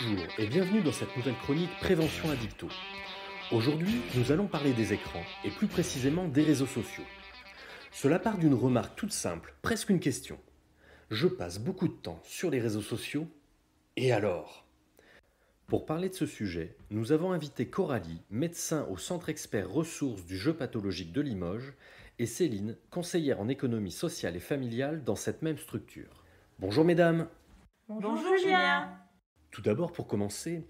Bonjour et bienvenue dans cette nouvelle chronique Prévention Addicto. Aujourd'hui, nous allons parler des écrans et plus précisément des réseaux sociaux. Cela part d'une remarque toute simple, presque une question. Je passe beaucoup de temps sur les réseaux sociaux, et alors ? Pour parler de ce sujet, nous avons invité Coralie, médecin au Centre expert ressources du jeu pathologique de Limoges, et Céline, conseillère en économie sociale et familiale dans cette même structure. Bonjour mesdames. Bonjour Julien. Tout d'abord, pour commencer,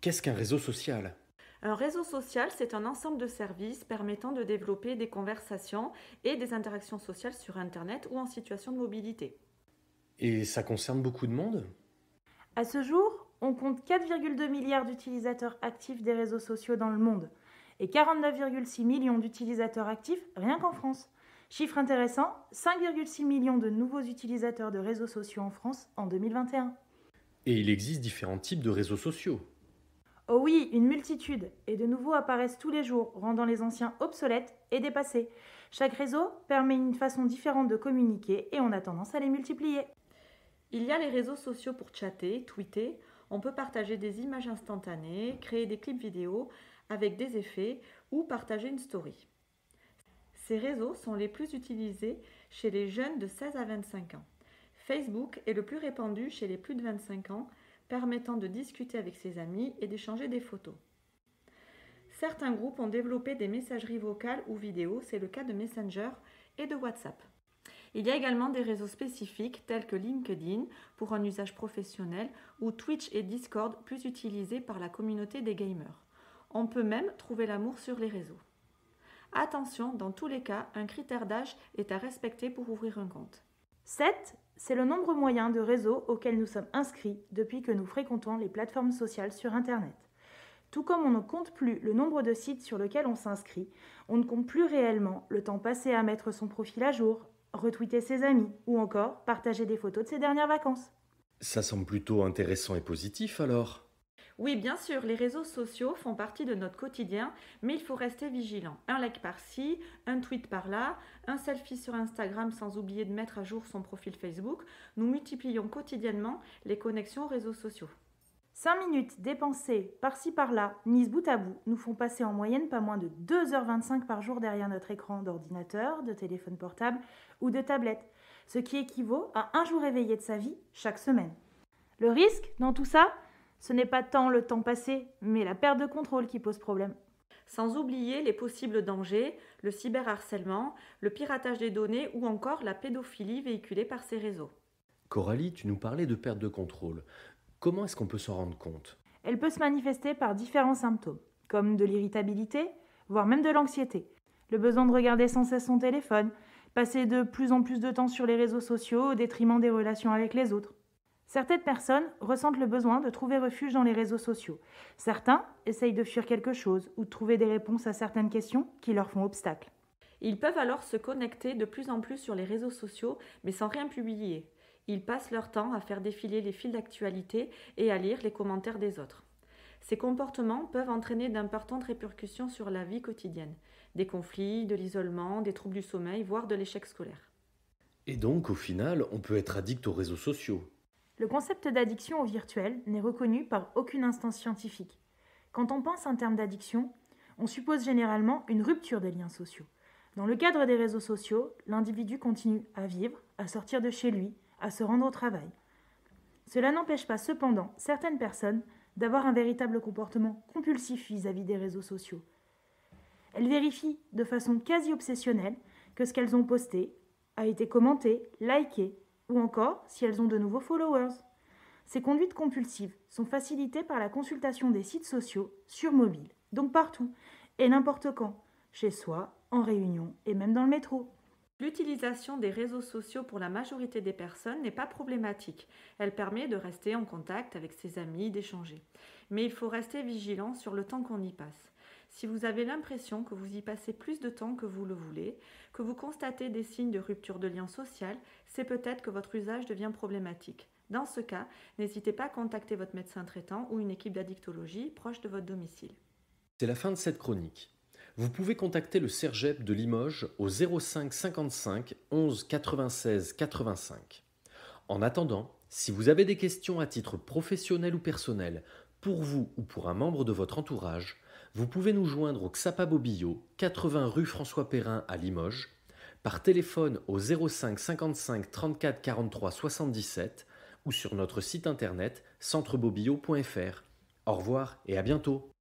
qu'est-ce qu'un réseau social ? Un réseau social, c'est un ensemble de services permettant de développer des conversations et des interactions sociales sur Internet ou en situation de mobilité. Et ça concerne beaucoup de monde ? À ce jour, on compte 4,2 milliards d'utilisateurs actifs des réseaux sociaux dans le monde et 49,6 millions d'utilisateurs actifs rien qu'en France. Chiffre intéressant, 5,6 millions de nouveaux utilisateurs de réseaux sociaux en France en 2021. Et il existe différents types de réseaux sociaux. Oh oui, une multitude, et de nouveaux apparaissent tous les jours, rendant les anciens obsolètes et dépassés. Chaque réseau permet une façon différente de communiquer et on a tendance à les multiplier. Il y a les réseaux sociaux pour chatter, tweeter, on peut partager des images instantanées, créer des clips vidéo avec des effets ou partager une story. Ces réseaux sont les plus utilisés chez les jeunes de 16 à 25 ans. Facebook est le plus répandu chez les plus de 25 ans, permettant de discuter avec ses amis et d'échanger des photos. Certains groupes ont développé des messageries vocales ou vidéo, c'est le cas de Messenger et de WhatsApp. Il y a également des réseaux spécifiques tels que LinkedIn pour un usage professionnel ou Twitch et Discord plus utilisés par la communauté des gamers. On peut même trouver l'amour sur les réseaux. Attention, dans tous les cas, un critère d'âge est à respecter pour ouvrir un compte. 7, c'est le nombre moyen de réseaux auxquels nous sommes inscrits depuis que nous fréquentons les plateformes sociales sur Internet. Tout comme on ne compte plus le nombre de sites sur lesquels on s'inscrit, on ne compte plus réellement le temps passé à mettre son profil à jour, retweeter ses amis ou encore partager des photos de ses dernières vacances. Ça semble plutôt intéressant et positif alors. Oui, bien sûr, les réseaux sociaux font partie de notre quotidien, mais il faut rester vigilant. Un like par-ci, un tweet par-là, un selfie sur Instagram sans oublier de mettre à jour son profil Facebook. Nous multiplions quotidiennement les connexions aux réseaux sociaux. 5 minutes dépensées par-ci par-là, mises bout à bout, nous font passer en moyenne pas moins de 2h25 par jour derrière notre écran d'ordinateur, de téléphone portable ou de tablette, ce qui équivaut à un jour éveillé de sa vie chaque semaine. Le risque dans tout ça, ce n'est pas tant le temps passé, mais la perte de contrôle qui pose problème. Sans oublier les possibles dangers, le cyberharcèlement, le piratage des données ou encore la pédophilie véhiculée par ces réseaux. Coralie, tu nous parlais de perte de contrôle. Comment est-ce qu'on peut s'en rendre compte ? Elle peut se manifester par différents symptômes, comme de l'irritabilité, voire même de l'anxiété. Le besoin de regarder sans cesse son téléphone, passer de plus en plus de temps sur les réseaux sociaux au détriment des relations avec les autres. Certaines personnes ressentent le besoin de trouver refuge dans les réseaux sociaux. Certains essayent de fuir quelque chose ou de trouver des réponses à certaines questions qui leur font obstacle. Ils peuvent alors se connecter de plus en plus sur les réseaux sociaux, mais sans rien publier. Ils passent leur temps à faire défiler les fils d'actualité et à lire les commentaires des autres. Ces comportements peuvent entraîner d'importantes répercussions sur la vie quotidienne. Des conflits, de l'isolement, des troubles du sommeil, voire de l'échec scolaire. Et donc, au final, on peut être addict aux réseaux sociaux. Le concept d'addiction au virtuel n'est reconnu par aucune instance scientifique. Quand on pense en termes d'addiction, on suppose généralement une rupture des liens sociaux. Dans le cadre des réseaux sociaux, l'individu continue à vivre, à sortir de chez lui, à se rendre au travail. Cela n'empêche pas cependant certaines personnes d'avoir un véritable comportement compulsif vis-à-vis des réseaux sociaux. Elles vérifient de façon quasi obsessionnelle que ce qu'elles ont posté a été commenté, liké, ou encore si elles ont de nouveaux followers. Ces conduites compulsives sont facilitées par la consultation des sites sociaux sur mobile, donc partout, et n'importe quand, chez soi, en réunion et même dans le métro. L'utilisation des réseaux sociaux pour la majorité des personnes n'est pas problématique. Elle permet de rester en contact avec ses amis, d'échanger. Mais il faut rester vigilant sur le temps qu'on y passe. Si vous avez l'impression que vous y passez plus de temps que vous le voulez, que vous constatez des signes de rupture de lien social, c'est peut-être que votre usage devient problématique. Dans ce cas, n'hésitez pas à contacter votre médecin traitant ou une équipe d'addictologie proche de votre domicile. C'est la fin de cette chronique. Vous pouvez contacter le CERGEP de Limoges au 05 55 11 96 85. En attendant, Si vous avez des questions à titre professionnel ou personnel, pour vous ou pour un membre de votre entourage, vous pouvez nous joindre au Xapa Bobillo, 80 rue François Perrin à Limoges, par téléphone au 05 55 34 43 77 ou sur notre site internet centrebobillo.fr. Au revoir et à bientôt.